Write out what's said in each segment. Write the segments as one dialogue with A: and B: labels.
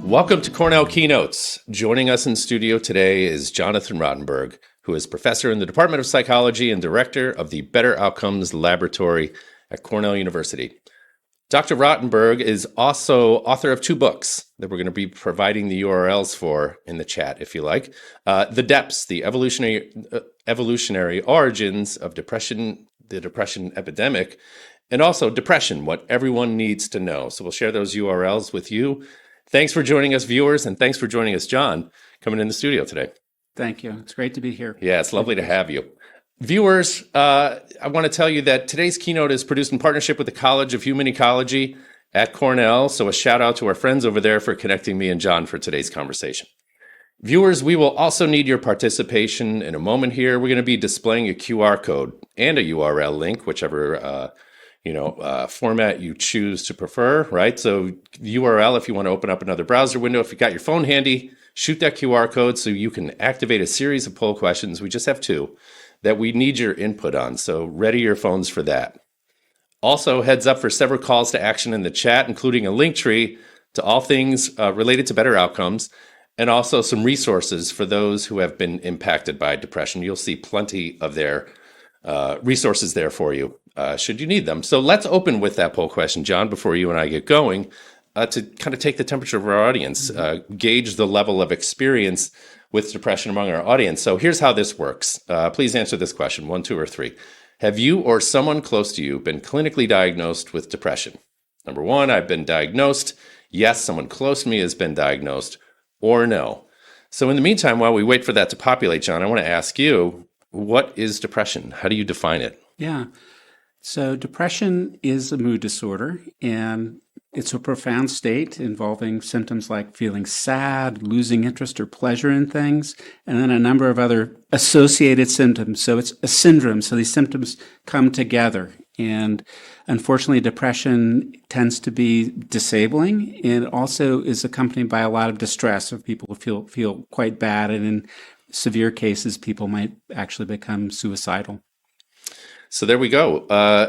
A: Welcome to Cornell Keynotes. Joining us in studio today is Jonathan Rottenberg, who is professor in the Department of Psychology and director of the Better Outcomes Laboratory at Cornell University. Dr. Rottenberg is also author of two books that we're going to be providing the URLs for in the chat, if you like. The Depths, the evolutionary origins of depression, the depression epidemic, and also Depression, what everyone needs to know. So we'll share those URLs with you. Thanks for joining us, viewers, and thanks for joining us, John, coming in the studio today.
B: Thank you. It's great to be here.
A: Yeah, it's lovely to have you. Viewers, I want to tell you that today's keynote is produced in partnership with the College of Human Ecology at Cornell, so a shout out to our friends over there for connecting me and John for today's conversation. Viewers, we will also need your participation in a moment here. We're going to be displaying a QR code and a URL link, whichever format you choose to prefer, right? So URL, if you want to open up another browser window, if you got your phone handy, shoot that QR code so you can activate a series of poll questions. We just have two that we need your input on. So ready your phones for that. Also, heads up for several calls to action in the chat, including a link tree to all things related to better outcomes, and also some resources for those who have been impacted by depression. You'll see plenty of their resources there for you, should you need them. So let's open with that poll question, John, before you and I get going, to kind of take the temperature of our audience, gauge the level of experience with depression among our audience. So here's how this works. Please answer this question, 1, 2, or 3. Have you or someone close to you been clinically diagnosed with depression? Number 1, I've been diagnosed. Yes, someone close to me has been diagnosed, or no. So in the meantime, while we wait for that to populate, John, I want to ask you, what is depression? How do you define it?
B: Yeah. So depression is a mood disorder, and it's a profound state involving symptoms like feeling sad, losing interest or pleasure in things, and then a number of other associated symptoms. So it's a syndrome. So these symptoms come together. And unfortunately, depression tends to be disabling and also is accompanied by a lot of distress. So people feel quite bad, and in severe cases, people might actually become suicidal.
A: So there we go.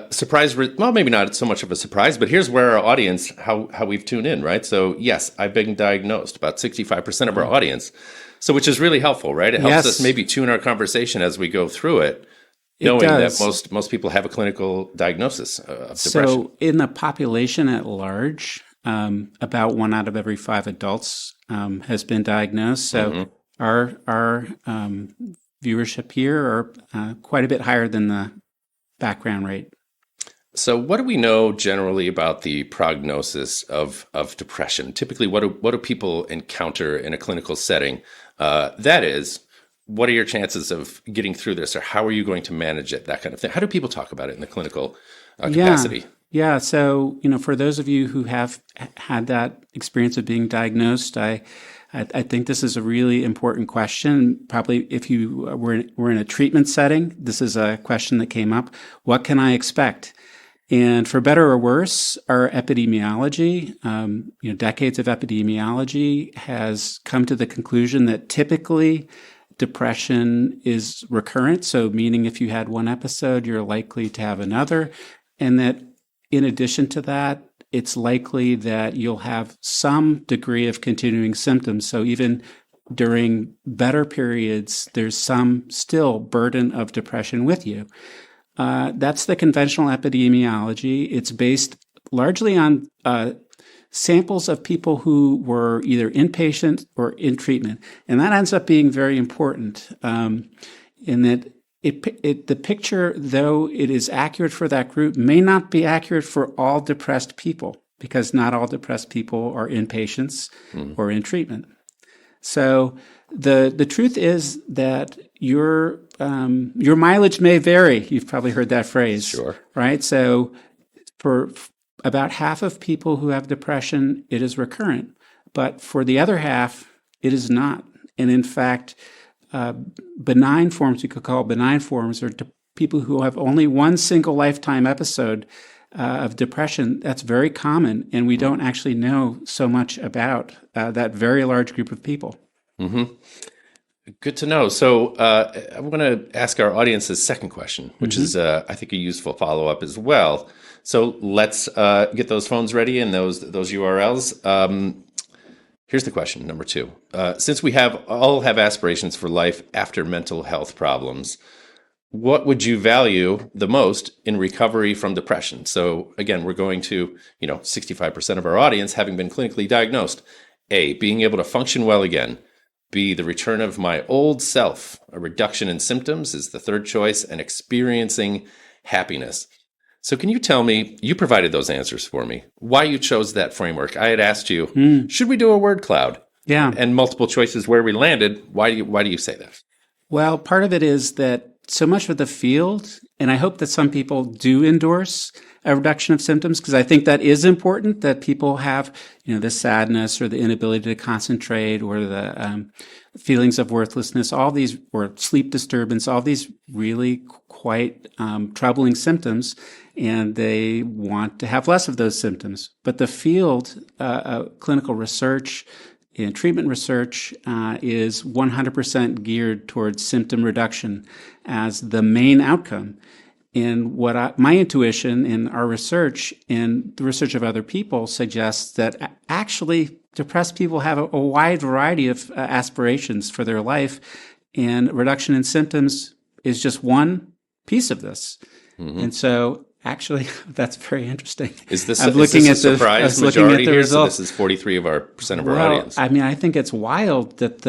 A: Surprise, well, maybe not so much of a surprise, but here's where our audience, how we've tuned in, right? So yes, I've been diagnosed, about 65% of our audience. So which is really helpful, right? It helps us maybe tune our conversation as we go through it, knowing that most people have a clinical diagnosis of depression.
B: So in the population at large, about 1 out of every 5 adults has been diagnosed. So our viewership here are quite a bit higher than the background rate.
A: So what do we know generally about the prognosis of depression? Typically, what do people encounter in a clinical setting? That is, what are your chances of getting through this, or how are you going to manage it, that kind of thing? How do people talk about it in the clinical capacity?
B: Yeah. So, for those of you who have had that experience of being diagnosed, I think this is a really important question. Probably if you were in a treatment setting, this is a question that came up. What can I expect? And for better or worse, our epidemiology, decades of epidemiology has come to the conclusion that typically depression is recurrent. So meaning if you had one episode, you're likely to have another. And that in addition to that, it's likely that you'll have some degree of continuing symptoms. So even during better periods, there's some still burden of depression with you. That's the conventional epidemiology. It's based largely on samples of people who were either inpatient or in treatment. And that ends up being very important in that the picture, though it is accurate for that group, may not be accurate for all depressed people, because not all depressed people are inpatients or in treatment. So the truth is that your mileage may vary. You've probably heard that phrase,
A: Sure.
B: Right? So for about half of people who have depression, it is recurrent, but for the other half, it is not. And in fact, benign forms, you could call benign forms, are people who have only one single lifetime episode of depression. That's very common, and we don't actually know so much about that very large group of people.
A: Mm-hmm. Good to know. So I want to ask our audience a second question, which is, I think, a useful follow-up as well. So let's get those phones ready and those URLs. Here's the question, number two. Since we all have aspirations for life after mental health problems, what would you value the most in recovery from depression? So again, we're going to, 65% of our audience having been clinically diagnosed. A, being able to function well again. B, the return of my old self. A reduction in symptoms is the third choice, and experiencing happiness. So can you tell me, you provided those answers for me, why you chose that framework? I had asked you, should we do a word cloud?
B: Yeah.
A: And multiple choices where we landed. Why do you say that?
B: Well, part of it is that so much of the field, and I hope that some people do endorse a reduction of symptoms, because I think that is important, that people have, the sadness or the inability to concentrate or the feelings of worthlessness, all these, or sleep disturbance, all these really quite troubling symptoms, and they want to have less of those symptoms. But the field, clinical research, and treatment research is 100% geared towards symptom reduction as the main outcome. And my intuition in our research and the research of other people suggests that actually depressed people have a wide variety of aspirations for their life, and reduction in symptoms is just one piece of this. Mm-hmm. And so actually, that's very interesting.
A: Is this a surprise majority here?
B: Results.
A: So this is 43% of our audience.
B: I mean, I think it's wild that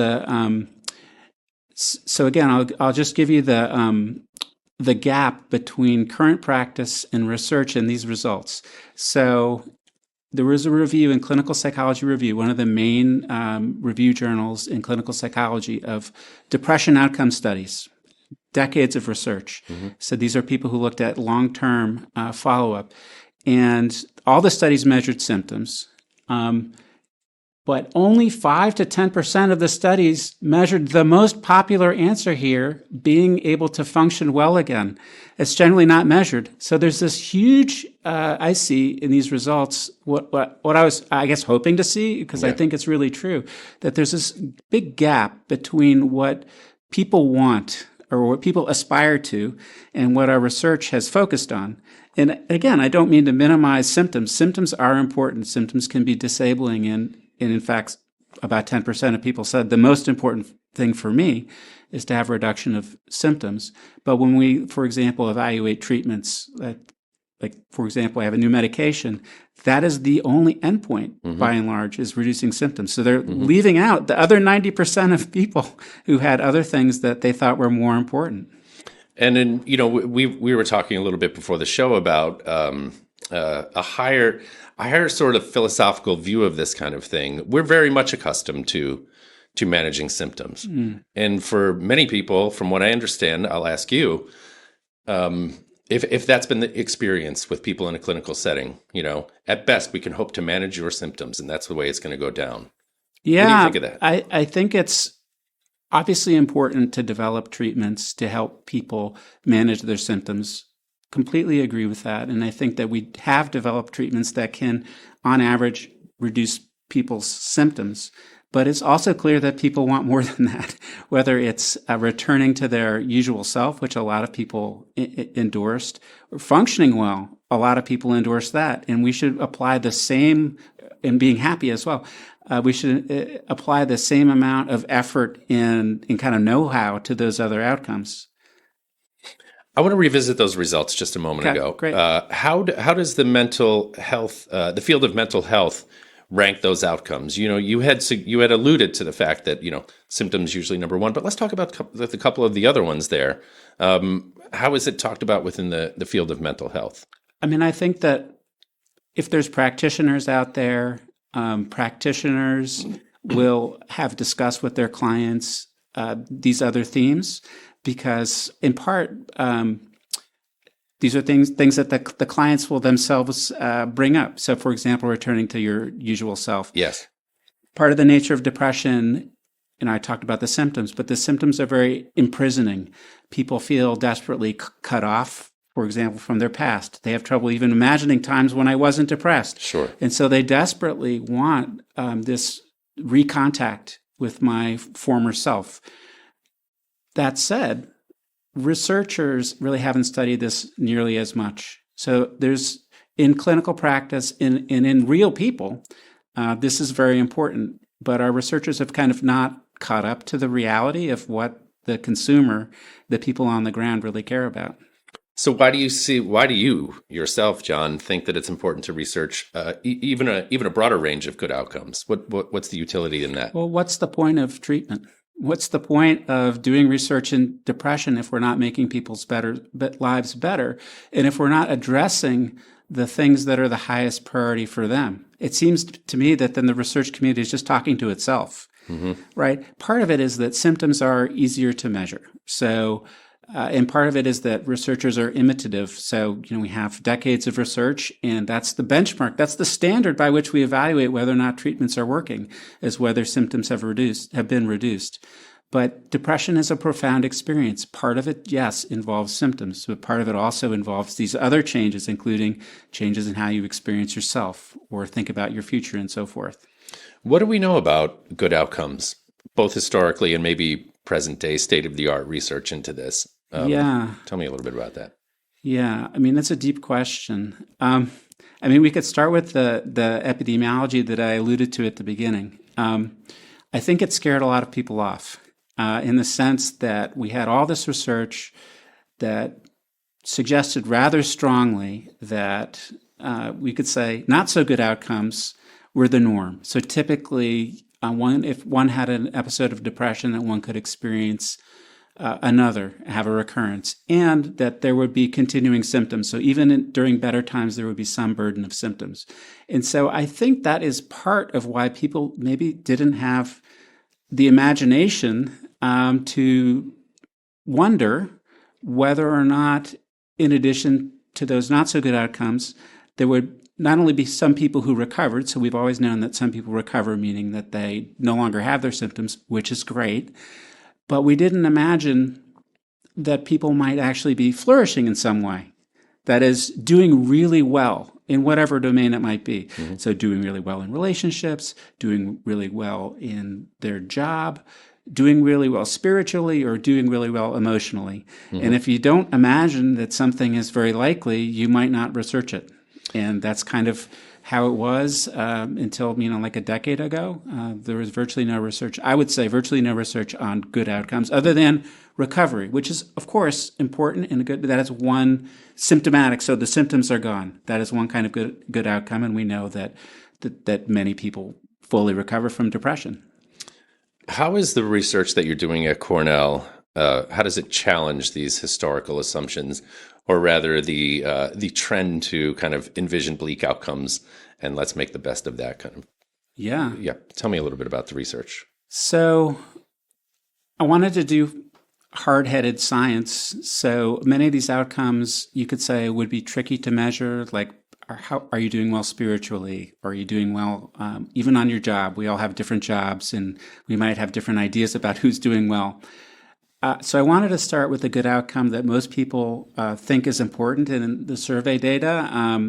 B: so again, I'll just give you the gap between current practice and research and these results. So there was a review in Clinical Psychology Review, one of the main review journals in clinical psychology, of depression outcome studies. Decades of research. Mm-hmm. So these are people who looked at long-term follow-up. And all the studies measured symptoms. But only 5 to 10% of the studies measured the most popular answer here, being able to function well again. It's generally not measured. So there's this huge, I see in these results, what I was, I guess, hoping to see, because I think it's really true, that there's this big gap between what people want or what people aspire to, and what our research has focused on. And again, I don't mean to minimize symptoms. Symptoms are important. Symptoms can be disabling, and in fact, about 10% of people said the most important thing for me is to have a reduction of symptoms. But when we, for example, evaluate treatments, like, for example, I have a new medication, that is the only endpoint, by and large, is reducing symptoms. So they're leaving out the other 90% of people who had other things that they thought were more important.
A: And then, we were talking a little bit before the show about a higher sort of philosophical view of this kind of thing. We're very much accustomed to managing symptoms. And for many people, from what I understand, I'll ask you, if that's been the experience with people in a clinical setting, at best we can hope to manage your symptoms, and that's the way it's going to go down.
B: Yeah,
A: what do you think of that?
B: I think it's obviously important to develop treatments to help people manage their symptoms. Completely agree with that. And I think that we have developed treatments that can, on average, reduce people's symptoms. But it's also clear that people want more than that, whether it's returning to their usual self, which a lot of people endorsed, or functioning well. A lot of people endorse that. And we should apply the same, and being happy as well. We should apply the same amount of effort and kind of know-how to those other outcomes.
A: I want to revisit those results just a moment ago.
B: Great.
A: How does the mental health, the field of mental health, rank those outcomes? You had alluded to the fact that symptoms usually number one, but let's talk about a couple of the other ones there. How is it talked about within the field of mental health?
B: I mean, I think that if there's practitioners out there, practitioners will have discussed with their clients these other themes, because in part, these are things that the clients will themselves bring up. So, for example, returning to your usual self.
A: Yes.
B: Part of the nature of depression, I talked about the symptoms, but the symptoms are very imprisoning. People feel desperately cut off, for example, from their past. They have trouble even imagining times when I wasn't depressed.
A: Sure.
B: And so they desperately want this recontact with my former self. That said, researchers really haven't studied this nearly as much. So there's, in clinical practice, in real people, this is very important. but our researchers have kind of not caught up to the reality of what the consumer, the people on the ground really care about.
A: So why do you yourself, John, think that it's important to research even a broader range of good outcomes? What's the utility in that?
B: Well, what's the point of treatment? What's the point of doing research in depression if we're not making people's lives better, and if we're not addressing the things that are the highest priority for them? It seems to me that then the research community is just talking to itself, right? Part of it is that symptoms are easier to measure. So, and part of it is that researchers are imitative. So, we have decades of research, and that's the benchmark. That's the standard by which we evaluate whether or not treatments are working, is whether symptoms have been reduced. But depression is a profound experience. Part of it, yes, involves symptoms, but part of it also involves these other changes, including changes in how you experience yourself or think about your future and so forth.
A: What do we know about good outcomes, both historically and maybe present day state-of-the-art research into this? Tell me a little bit about that.
B: Yeah, that's a deep question. We could start with the epidemiology that I alluded to at the beginning. I think it scared a lot of people off in the sense that we had all this research that suggested rather strongly that we could say not so good outcomes were the norm. So typically, if one had an episode of depression, that one could experience another, have a recurrence, and that there would be continuing symptoms. So even during better times, there would be some burden of symptoms. And so I think that is part of why people maybe didn't have the imagination to wonder whether or not, in addition to those not so good outcomes, there would not only be some people who recovered. So we've always known that some people recover, meaning that they no longer have their symptoms, which is great. But we didn't imagine that people might actually be flourishing in some way. That is, doing really well in whatever domain it might be. Mm-hmm. So doing really well in relationships, doing really well in their job, doing really well spiritually, or doing really well emotionally. Mm-hmm. And if you don't imagine that something is very likely, you might not research it. And that's kind of how it was until, like a decade ago. There was virtually no research, I would say virtually no research on good outcomes other than recovery, which is, of course, important and good. That is one symptomatic. So the symptoms are gone. That is one kind of good outcome. And we know that many people fully recover from depression.
A: How is the research that you're doing at Cornell, how does it challenge these historical assumptions? Or rather, the trend to kind of envision bleak outcomes, and let's make the best of that kind of.
B: Yeah.
A: Tell me a little bit about the research.
B: So, I wanted to do hard-headed science. So many of these outcomes, you could say, would be tricky to measure. Like, how are you doing well spiritually? Are you doing well even on your job? We all have different jobs, and we might have different ideas about who's doing well. So I wanted to start with a good outcome that most people think is important. And in the survey data,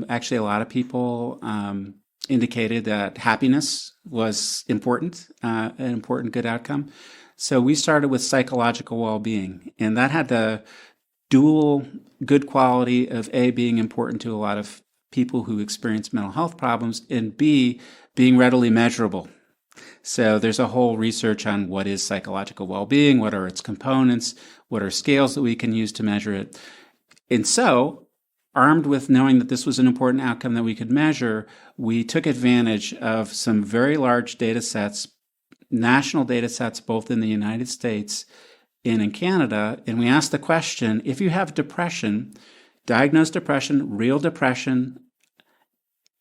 B: actually a lot of people indicated that happiness was important, an important good outcome. So we started with psychological well-being, and that had the dual good quality of A, being important to a lot of people who experience mental health problems, and B, being readily measurable. So there's a whole research on what is psychological well-being, what are its components, what are scales that we can use to measure it. And so, armed with knowing that this was an important outcome that we could measure, we took advantage of some very large data sets, national data sets, both in the United States and in Canada, and we asked the question, if you have depression, diagnosed depression, real depression,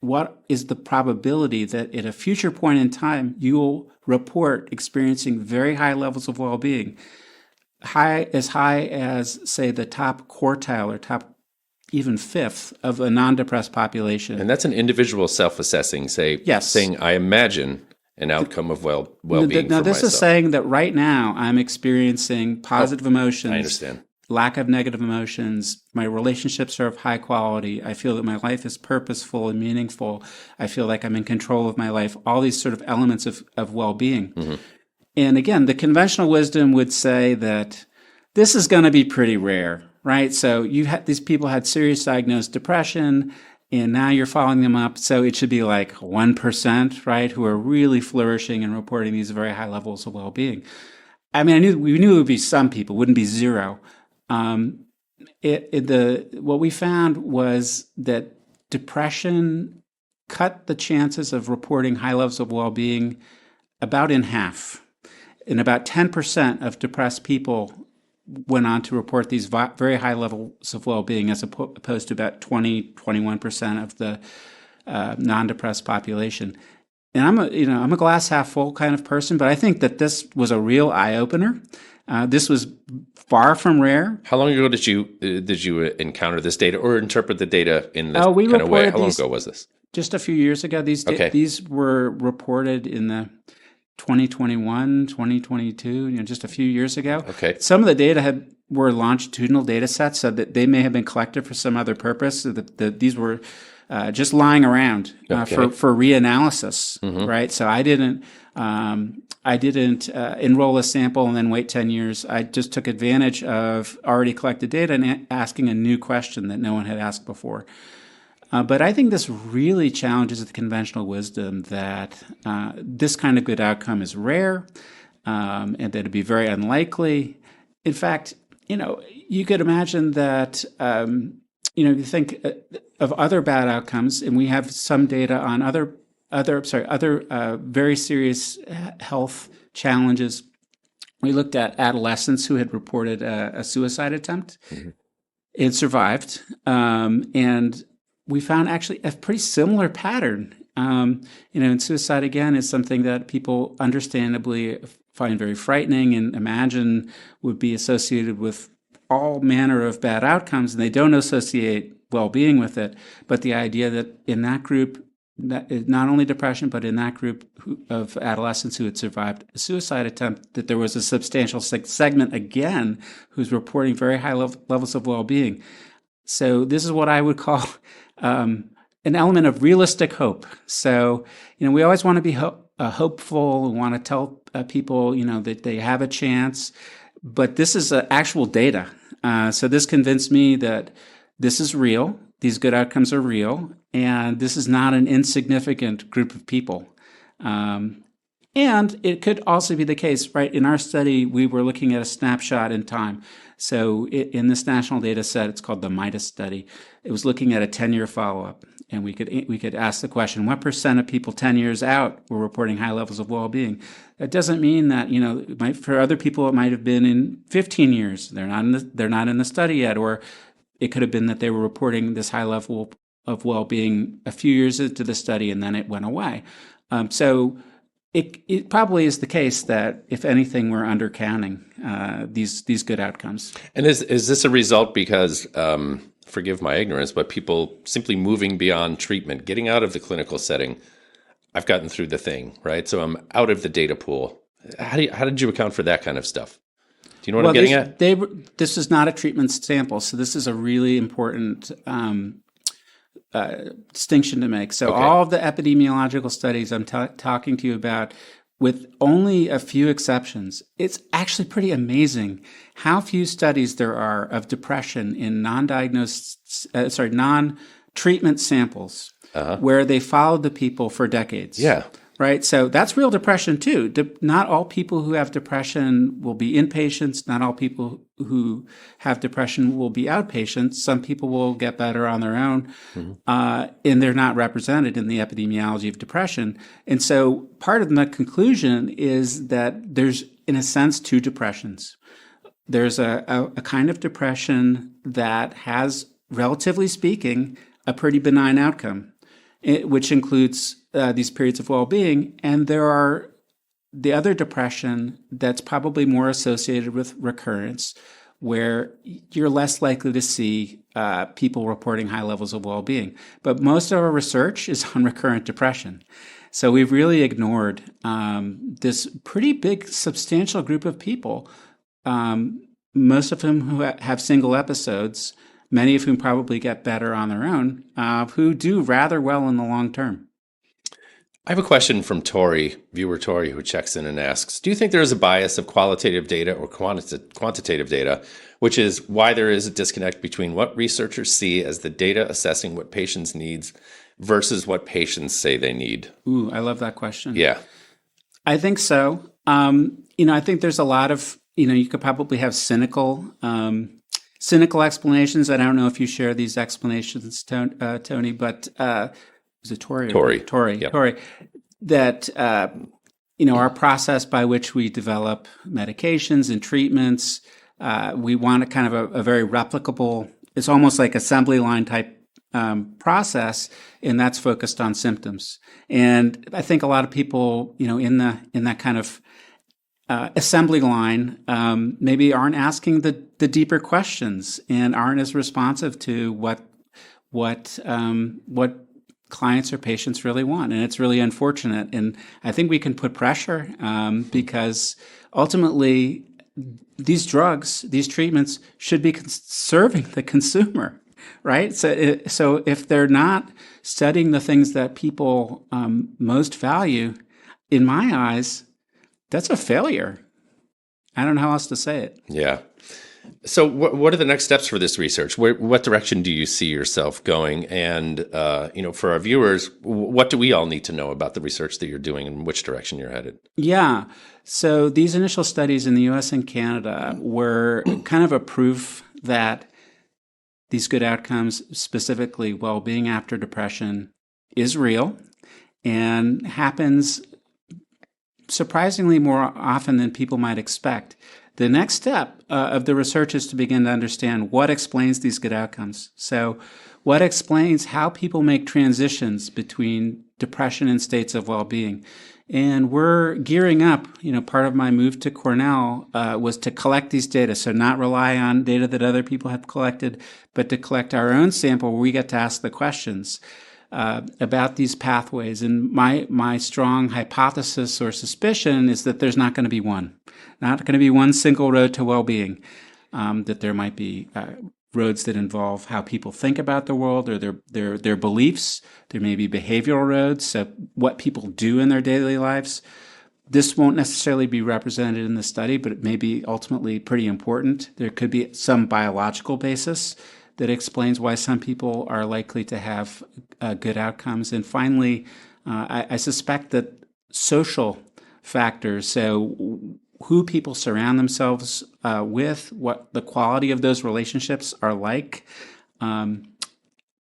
B: what is the probability that at a future point in time you will report experiencing very high levels of well-being, as high as, say, the top quartile or top even fifth of a non-depressed population?
A: And that's an individual self-assessing, saying, I imagine an outcome of well-being
B: Now,
A: for
B: this
A: myself.
B: is saying that right now I'm experiencing positive emotions.
A: I understand.
B: Lack of negative emotions. My relationships are of high quality. I feel that my life is purposeful and meaningful. I feel like I'm in control of my life. All these sort of elements of well-being. Mm-hmm. And again, the conventional wisdom would say that this is going to be pretty rare, right? So these people had serious diagnosed depression, And now you're following them up. So it should be like 1%, right, who are really flourishing and reporting these very high levels of well-being. I mean, we knew it would be some people, wouldn't be zero. What we found was that depression cut the chances of reporting high levels of well-being about in half. And about 10% of depressed people went on to report these very high levels of well-being, as opposed to about 21% of the non-depressed population. And I'm a glass half full kind of person, but I think that this was a real eye opener. This was far from rare.
A: How long ago did you encounter this data or interpret the data in this kind of way? How long ago was this?
B: Just a few years ago. These were reported in the 2021, 2022, just a few years ago.
A: Okay.
B: Some of the data were longitudinal data sets, so that they may have been collected for some other purpose. These were just lying around for reanalysis, right? So I didn't enroll a sample and then wait 10 years. I just took advantage of already collected data and asking a new question that no one had asked before. But I think this really challenges the conventional wisdom that this kind of good outcome is rare, and that it'd be very unlikely. In fact, you could imagine that, you think of other bad outcomes, and we have some data on other very serious health challenges. We looked at adolescents who had reported a suicide attempt and survived, and we found actually a pretty similar pattern. And suicide, again, is something that people understandably find very frightening and imagine would be associated with all manner of bad outcomes, and they don't associate well-being with it. But the idea that in that group, that not only depression, but in that group of adolescents who had survived a suicide attempt, that there was a substantial segment, again, who's reporting very high levels of well-being. So this is what I would call an element of realistic hope. So, we always want to be hopeful. We want to tell people, that they have a chance. But this is actual data. So this convinced me that this is real. These good outcomes are real. And this is not an insignificant group of people. And it could also be the case, right? In our study, we were looking at a snapshot in time. So in this national data set, it's called the MIDAS study. It was looking at a 10-year follow-up. And we could ask the question, what % of people 10 years out were reporting high levels of well-being? That doesn't mean that, for other people, it might have been in 15 years. They're not in the study yet. Or it could have been that they were reporting this high level of well-being a few years into the study, and then it went away. So it probably is the case that, if anything, we're undercounting these good outcomes.
A: And is this a result because, forgive my ignorance, but people simply moving beyond treatment, getting out of the clinical setting? I've gotten through the thing, right? So I'm out of the data pool. How did you account for that kind of stuff? Do you know what I'm getting at?
B: This is not a treatment sample, so this is a really important distinction to make. So all of the epidemiological studies I'm talking to you about, with only a few exceptions, it's actually pretty amazing how few studies there are of depression in non-treatment samples where they followed the people for decades.
A: Yeah.
B: Right? So that's real depression too. Not all people who have depression will be inpatients. Not all people who have depression will be outpatients. Some people will get better on their own, and they're not represented in the epidemiology of depression. And so part of the conclusion is that there's, in a sense, two depressions. There's a kind of depression that has, relatively speaking, a pretty benign outcome, which includes these periods of well-being, and there are the other depression that's probably more associated with recurrence, where you're less likely to see people reporting high levels of well-being. But most of our research is on recurrent depression. So we've really ignored this pretty big, substantial group of people, most of whom who have single episodes, many of whom probably get better on their own, who do rather well in the long term.
A: I have a question from viewer Tori, who checks in and asks, do you think there is a bias of qualitative data or quantitative data which is why there is a disconnect between what researchers see as the data assessing what patients needs versus what patients say they need.
B: Ooh, I love that question.
A: Yeah.
B: I think so. I think there's a lot of, you could probably have cynical explanations. And I don't know if you share these explanations, Tony, but was it Tori? Tori.
A: Yep.
B: Tori. That, our process by which we develop medications and treatments, we want a kind of a very replicable, it's almost like assembly line type process, and that's focused on symptoms. And I think a lot of people, in that kind of assembly line, maybe aren't asking the deeper questions and aren't as responsive to what clients or patients really want. And it's really unfortunate. And I think we can put pressure because ultimately these drugs, these treatments should be serving the consumer, right? So if they're not studying the things that people most value, in my eyes, that's a failure. I don't know how else to say it.
A: Yeah. So what are the next steps for this research? What direction do you see yourself going? And, for our viewers, what do we all need to know about the research that you're doing and which direction you're headed?
B: Yeah. So these initial studies in the US and Canada were kind of a proof that these good outcomes, specifically well-being after depression, is real and happens surprisingly more often than people might expect. The next step of the research is to begin to understand what explains these good outcomes. So what explains how people make transitions between depression and states of well-being. And we're gearing up, part of my move to Cornell was to collect these data. So not rely on data that other people have collected, but to collect our own sample where we get to ask the questions about these pathways. And my strong hypothesis or suspicion is that there's not going to be one single road to well-being, that there might be roads that involve how people think about the world or their beliefs. There may be behavioral roads, so what people do in their daily lives. This won't necessarily be represented in the study, but it may be ultimately pretty important. There could be some biological basis that explains why some people are likely to have good outcomes. And finally, I suspect that social factors, so who people surround themselves with, what the quality of those relationships are like,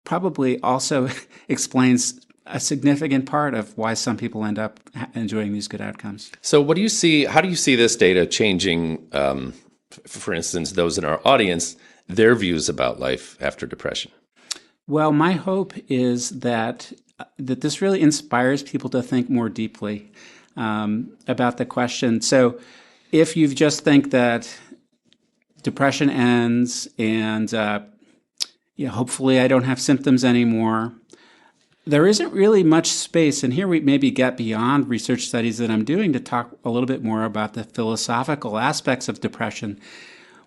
B: probably also explains a significant part of why some people end up enjoying these good outcomes.
A: So what do you see, how do you see this data changing, for instance, those in our audience, their views about life after depression?
B: Well, my hope is that this really inspires people to think more deeply about the question. So if you just think that depression ends and hopefully I don't have symptoms anymore, there isn't really much space, and here we maybe get beyond research studies that I'm doing to talk a little bit more about the philosophical aspects of depression.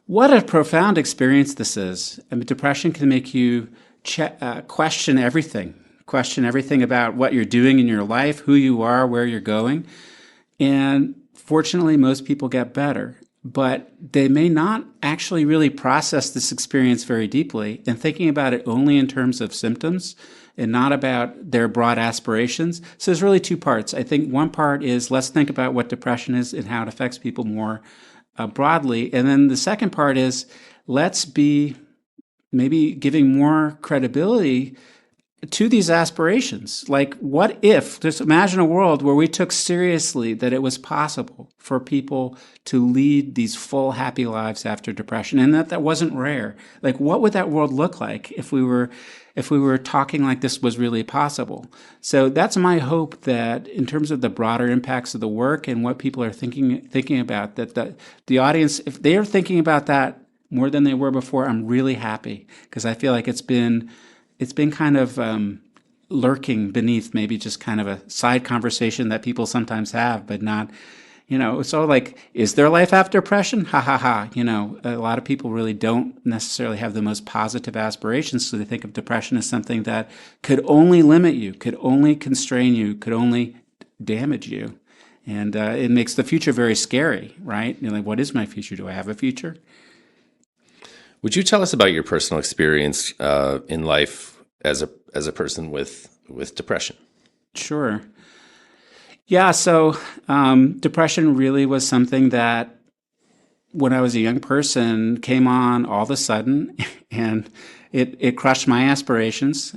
B: What a profound experience this is. I mean, depression can make you question everything about what you're doing in your life, who you are, where you're going. And fortunately, most people get better, but they may not actually really process this experience very deeply and thinking about it only in terms of symptoms and not about their broad aspirations. So there's really two parts. I think one part is let's think about what depression is and how it affects people more broadly. And then the second part is let's be maybe giving more credibility to these aspirations. Like, what if, just imagine a world where we took seriously that it was possible for people to lead these full, happy lives after depression, and that wasn't rare. Like, what would that world look like if we were talking like this was really possible? So that's my hope, that in terms of the broader impacts of the work and what people are thinking about, that the audience, if they are thinking about that more than they were before, I'm really happy, because I feel like it's been kind of lurking beneath maybe just kind of a side conversation that people sometimes have, but not, it's all like, is there life after depression? Ha ha ha. A lot of people really don't necessarily have the most positive aspirations. So they think of depression as something that could only limit you, could only constrain you, could only damage you. And it makes the future very scary, right? Like, what is my future? Do I have a future?
A: Would you tell us about your personal experience in life as a person with depression?
B: Sure. Yeah, so depression really was something that when I was a young person came on all of a sudden, and it crushed my aspirations,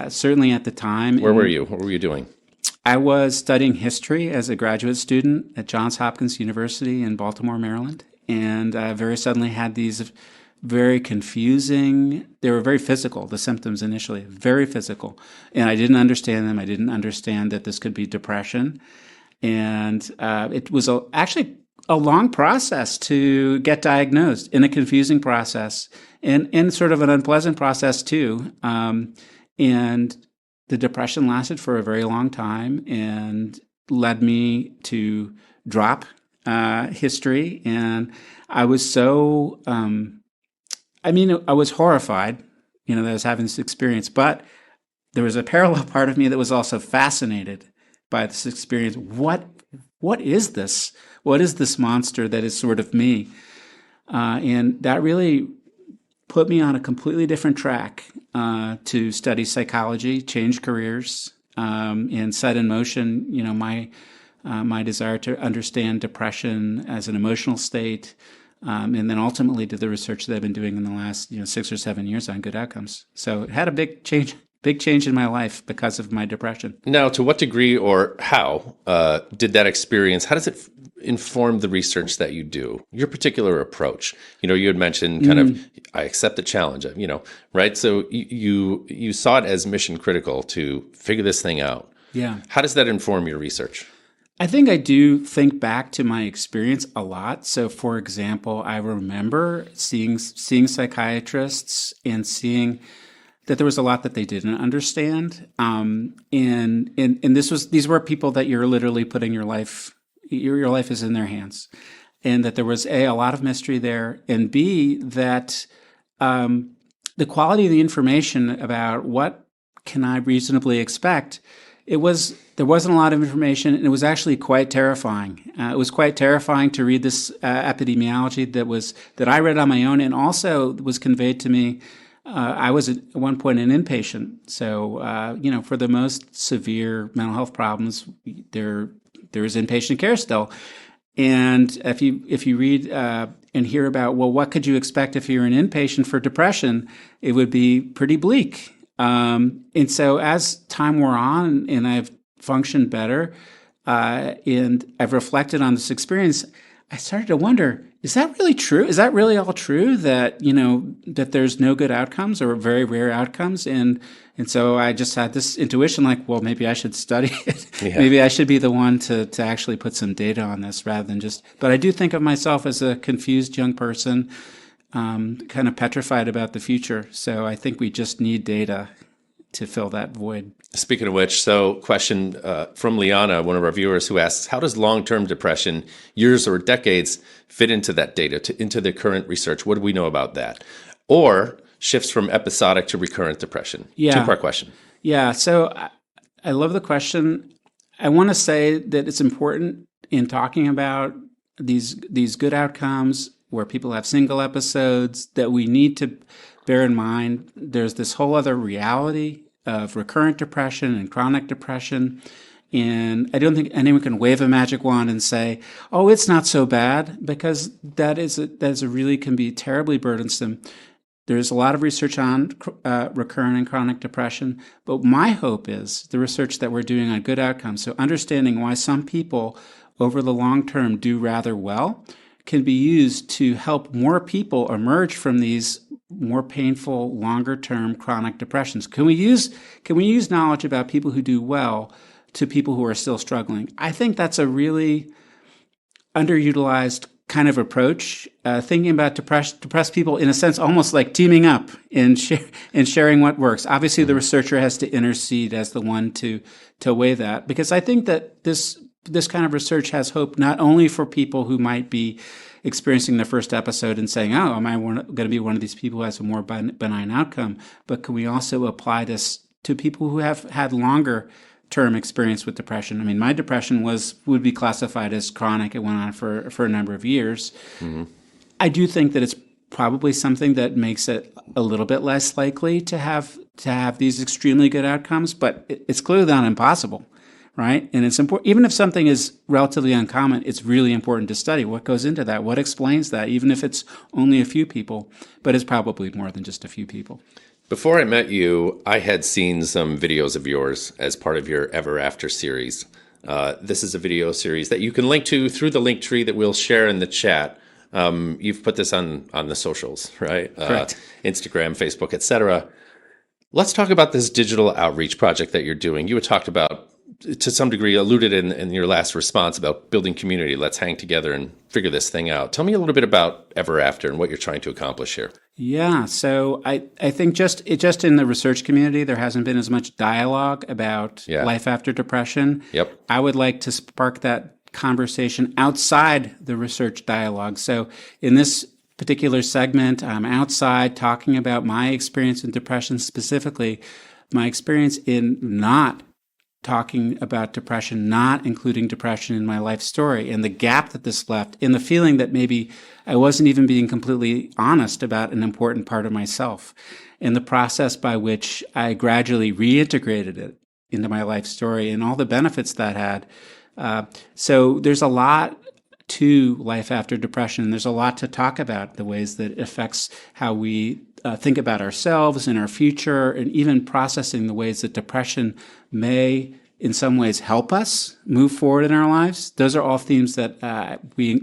B: certainly at the time.
A: Where were you? What were you doing?
B: I was studying history as a graduate student at Johns Hopkins University in Baltimore, Maryland, and I very suddenly had these very confusing, they were very physical, the symptoms initially, very physical, and I didn't understand them. I didn't understand that this could be depression, and it was actually a long process to get diagnosed, and a confusing process, and sort of an unpleasant process too. And the depression lasted for a very long time and led me to drop history. And I was so, I was horrified, that I was having this experience, but there was a parallel part of me that was also fascinated by this experience. What is this? What is this monster that is sort of me? And that really put me on a completely different track to study psychology, change careers, and set in motion, my desire to understand depression as an emotional state, and then ultimately to the research that I've been doing in the last 6 or 7 years on good outcomes. So it had a big change in my life because of my depression.
A: Now, to what degree or how did that experience, how does it inform the research that you do, your particular approach? You had mentioned kind of, I accept the challenge, right? So you saw it as mission critical to figure this thing out.
B: Yeah.
A: How does that inform your research?
B: I think I do think back to my experience a lot. So, for example, I remember seeing psychiatrists and seeing that there was a lot that they didn't understand, and these were people that you're literally putting your life is in their hands, and that there was a lot of mystery there, and B, that the quality of the information about what can I reasonably expect, there wasn't a lot of information, and it was actually quite terrifying. It was quite terrifying to read this epidemiology that I read on my own, and also was conveyed to me. I was at one point an inpatient, so for the most severe mental health problems, there is inpatient care still. And if you read and hear about, well, what could you expect if you're an inpatient for depression, it would be pretty bleak. And so as time wore on, and I've functioned better, and I've reflected on this experience, I started to wonder, is that really true? Is that really all true that, that there's no good outcomes or very rare outcomes? And so I just had this intuition like, well, maybe I should study it. Yeah. Maybe I should be the one to actually put some data on this rather than but I do think of myself as a confused young person, kind of petrified about the future. So I think we just need data to fill that void.
A: Speaking of which, so question from Liana, one of our viewers, who asks, how does long-term depression, years or decades, fit into that data, into the current research? What do we know about that? Or shifts from episodic to recurrent depression?
B: Yeah.
A: Two-part question.
B: Yeah, so I love the question. I want to say that it's important in talking about these good outcomes where people have single episodes that we need to bear in mind there's this whole other reality of recurrent depression and chronic depression. And I don't think anyone can wave a magic wand and say, oh, it's not so bad, because that really can be terribly burdensome. There's a lot of research on recurrent and chronic depression, but my hope is the research that we're doing on good outcomes, so understanding why some people over the long term do rather well, can be used to help more people emerge from these more painful, longer-term chronic depressions. Can we use knowledge about people who do well to people who are still struggling? I think that's a really underutilized kind of approach, thinking about depressed people in a sense, almost like teaming up and sharing what works. Obviously, the researcher has to intercede as the one to weigh that, because I think that this kind of research has hope not only for people who might be experiencing their first episode and saying, oh, am I going to be one of these people who has a more benign outcome? But can we also apply this to people who have had longer term experience with depression? I mean, my depression would be classified as chronic. It went on for a number of years. Mm-hmm. I do think that it's probably something that makes it a little bit less likely to have these extremely good outcomes, but it's clearly not impossible, right? And it's important, even if something is relatively uncommon, it's really important to study what goes into that, what explains that, even if it's only a few people, but it's probably more than just a few people.
A: Before I met you, I had seen some videos of yours as part of your Ever After series. This is a video series that you can link to through the link tree that we'll share in the chat. You've put this on the socials, right?
B: Correct.
A: Instagram, Facebook, etc. Let's talk about this digital outreach project that you're doing. You had talked about, to some degree, alluded in your last response about building community. Let's hang together and figure this thing out. Tell me a little bit about Ever After and what you're trying to accomplish here.
B: Yeah, so I think just in the research community, there hasn't been as much dialogue about life after depression.
A: Yep.
B: I would like to spark that conversation outside the research dialogue. So in this particular segment, I'm outside talking about my experience in depression, specifically my experience in not talking about depression, not including depression in my life story, and the gap that this left, and the feeling that maybe I wasn't even being completely honest about an important part of myself, and the process by which I gradually reintegrated it into my life story and all the benefits that had. So there's a lot to life after depression. There's a lot to talk about, the ways that it affects how we think about ourselves and our future, and even processing the ways that depression may, in some ways, help us move forward in our lives. Those are all themes that we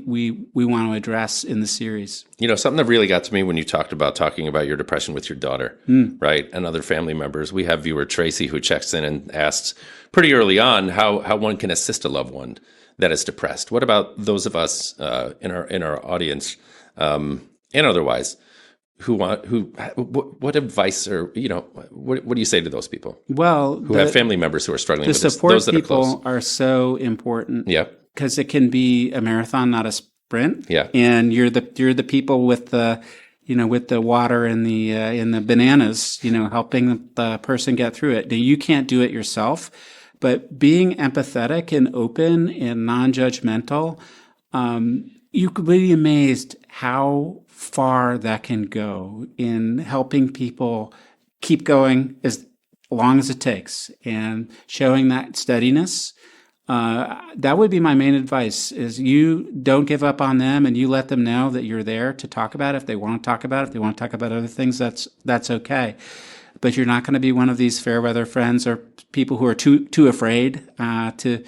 B: want to address in the series.
A: You know, something that really got to me when you talking about your depression with your daughter, right, and other family members. We have viewer Tracy who checks in and asks pretty early on how one can assist a loved one that is depressed. What about those of us in our audience and otherwise what advice, or what do you say to those people?
B: Well,
A: who have family members who are struggling with this?
B: The support
A: those that
B: people are so important.
A: Yeah,
B: because it can be a marathon, not a sprint.
A: Yeah,
B: and you're the people with the with the water and the bananas, helping the person get through it. Now, you can't do it yourself, but being empathetic and open and non-judgmental, you could be amazed how far that can go in helping people keep going as long as it takes and showing that steadiness. That would be my main advice, is you don't give up on them, and you let them know that you're there to talk about it. If they want to talk about it, if they want to talk about other things, that's okay. But you're not going to be one of these fair weather friends or people who are too afraid to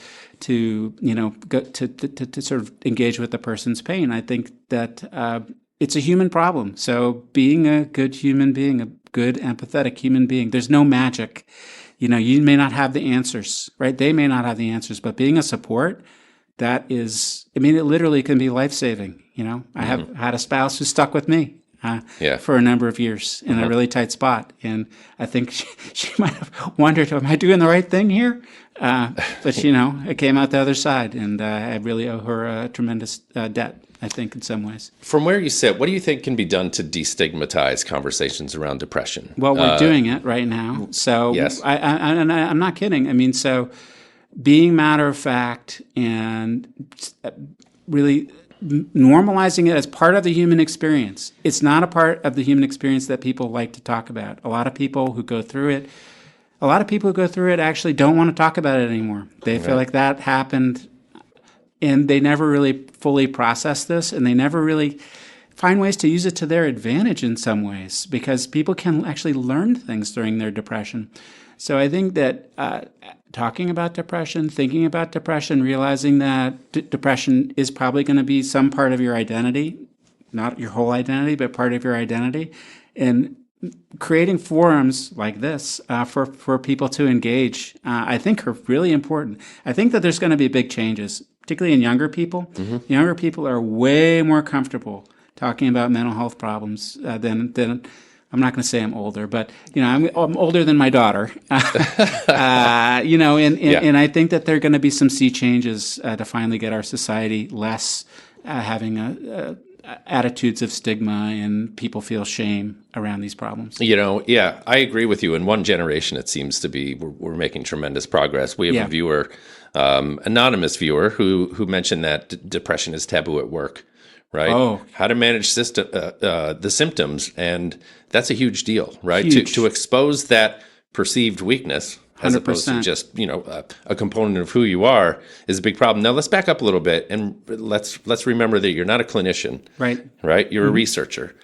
B: sort of engage with the person's pain. I think that it's a human problem. So being a good human being, a good empathetic human being, there's no magic. You may not have the answers, right? They may not have the answers, but being a support, that is, it literally can be life-saving. I have had a spouse who stuck with me for a number of years in a really tight spot. And I think she might have wondered, am I doing the right thing here? But, it came out the other side, and I really owe her a tremendous debt, I think, in some ways.
A: From where you sit, what do you think can be done to destigmatize conversations around depression?
B: Well, we're doing it right now. So
A: yes.
B: I'm not kidding. So being matter of fact and really normalizing it as part of the human experience. It's not a part of the human experience that people like to talk about. A lot of people who go through it actually don't want to talk about it anymore. They feel like that happened, and they never really fully process this, and they never really find ways to use it to their advantage in some ways, because people can actually learn things during their depression. So I think that talking about depression, thinking about depression, realizing that depression is probably going to be some part of your identity, not your whole identity, but part of your identity, and creating forums like this for people to engage, I think are really important. I think that there's going to be big changes, particularly in younger people. Mm-hmm. Younger people are way more comfortable talking about mental health problems than I'm not going to say I'm older, but I'm older than my daughter. And I think that there are going to be some sea changes to finally get our society less having attitudes of stigma and people feel shame around these problems.
A: Yeah, I agree with you. In one generation, it seems to be we're making tremendous progress. We have a viewer, anonymous viewer, who mentioned that depression is taboo at work. right?
B: Oh.
A: How to manage the symptoms. And that's a huge deal, right?
B: Huge.
A: To expose that perceived weakness as opposed to
B: 100%.
A: just, a component of who you are is a big problem. Now let's back up a little bit and let's remember that you're not a clinician,
B: Right.
A: right? You're a researcher.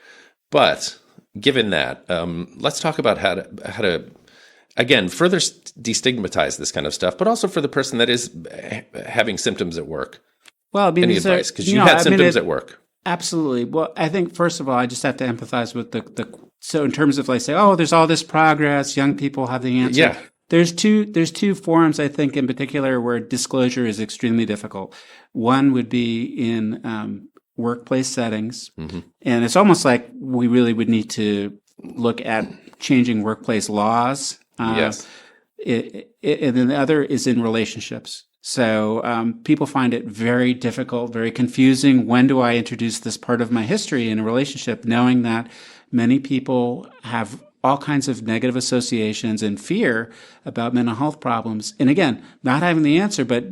A: But given that, let's talk about how to again, further destigmatize this kind of stuff, but also for the person that is having symptoms at work.
B: Well, I mean,
A: Any advice? Because you had symptoms at work.
B: Absolutely. Well, I think first of all, I just have to empathize with so in terms of like say, oh, there's all this progress, young people have the answer.
A: Yeah.
B: There's two forums, I think, in particular where disclosure is extremely difficult. One would be in workplace settings. And it's almost like we really would need to look at changing workplace laws.
A: Yes.
B: And then the other is in relationships. So people find it very difficult, very confusing. When do I introduce this part of my history in a relationship, knowing that many people have all kinds of negative associations and fear about mental health problems. And again, not having the answer, but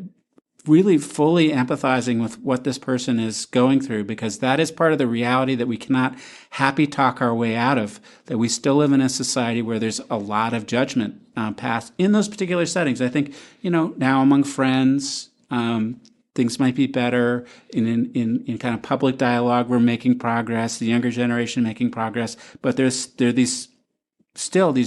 B: really fully empathizing with what this person is going through, because that is part of the reality that we cannot happy talk our way out of, that we still live in a society where there's a lot of judgment passed in those particular settings. I think, now among friends, things might be better. In kind of public dialogue, we're making progress, the younger generation making progress, but there are these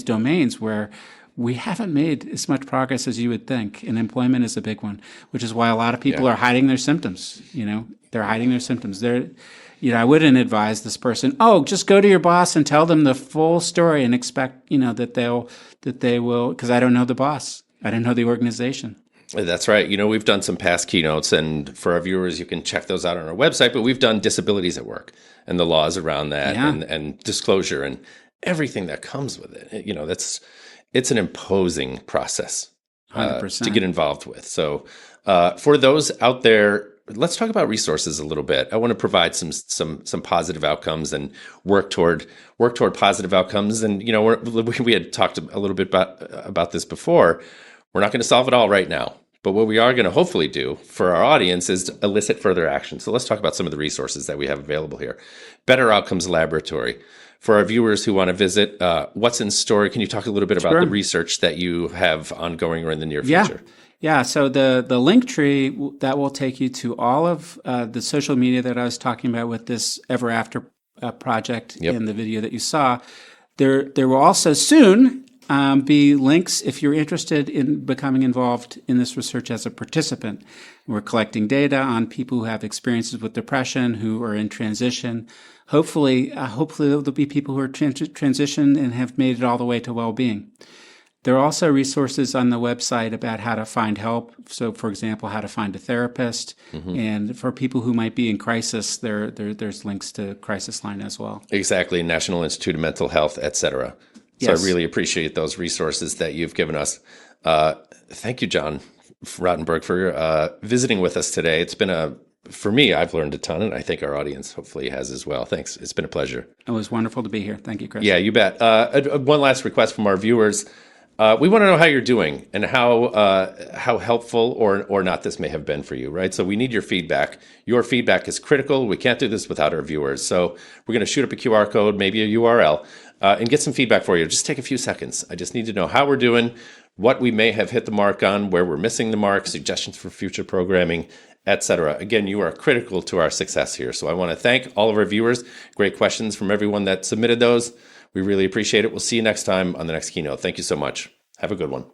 B: domains where we haven't made as much progress as you would think, and employment is a big one, which is why a lot of people are hiding their symptoms. They're hiding their symptoms. I wouldn't advise this person, just go to your boss and tell them the full story and expect, that they will, because I don't know the boss. I don't know the organization.
A: That's right. We've done some past keynotes, and for our viewers, you can check those out on our website, but we've done disabilities at work and the laws around that and disclosure and everything that comes with it. It's an imposing process to get involved with. So for those out there, let's talk about resources a little bit. I want to provide some positive outcomes and work toward positive outcomes. And we had talked a little bit about this before. We're not going to solve it all right now, but what we are going to hopefully do for our audience is to elicit further action. So let's talk about some of the resources that we have available here. Better Outcomes Laboratory. For our viewers who want to visit, what's in store? Can you talk a little bit about the research that you have ongoing or in the near future?
B: Yeah. So the link tree that will take you to all of the social media that I was talking about with this Ever After project in the video that you saw. There will also soon be links if you're interested in becoming involved in this research as a participant. We're collecting data on people who have experiences with depression, who are in transition. Hopefully there'll be people who are transitioned and have made it all the way to well-being. There are also resources on the website about how to find help. So, for example, how to find a therapist. And for people who might be in crisis, there's links to Crisis Line as well.
A: Exactly. National Institute of Mental Health, et cetera. So I really appreciate those resources that you've given us. Thank you, John Rottenberg, for visiting with us today. It's been for me, I've learned a ton, and I think our audience hopefully has as well. Thanks. It's been a pleasure.
B: It was wonderful to be here. Thank you, Chris.
A: Yeah, you bet. One last request from our viewers. We want to know how you're doing and how helpful or not this may have been for you, right? So we need your feedback. Your feedback is critical. We can't do this without our viewers. So we're going to shoot up a QR code, maybe a URL, and get some feedback for you. Just take a few seconds. I just need to know how we're doing, what we may have hit the mark on, where we're missing the mark, suggestions for future programming, etc. Again, you are critical to our success here. So I want to thank all of our viewers. Great questions from everyone that submitted those. We really appreciate it. We'll see you next time on the next keynote. Thank you so much. Have a good one.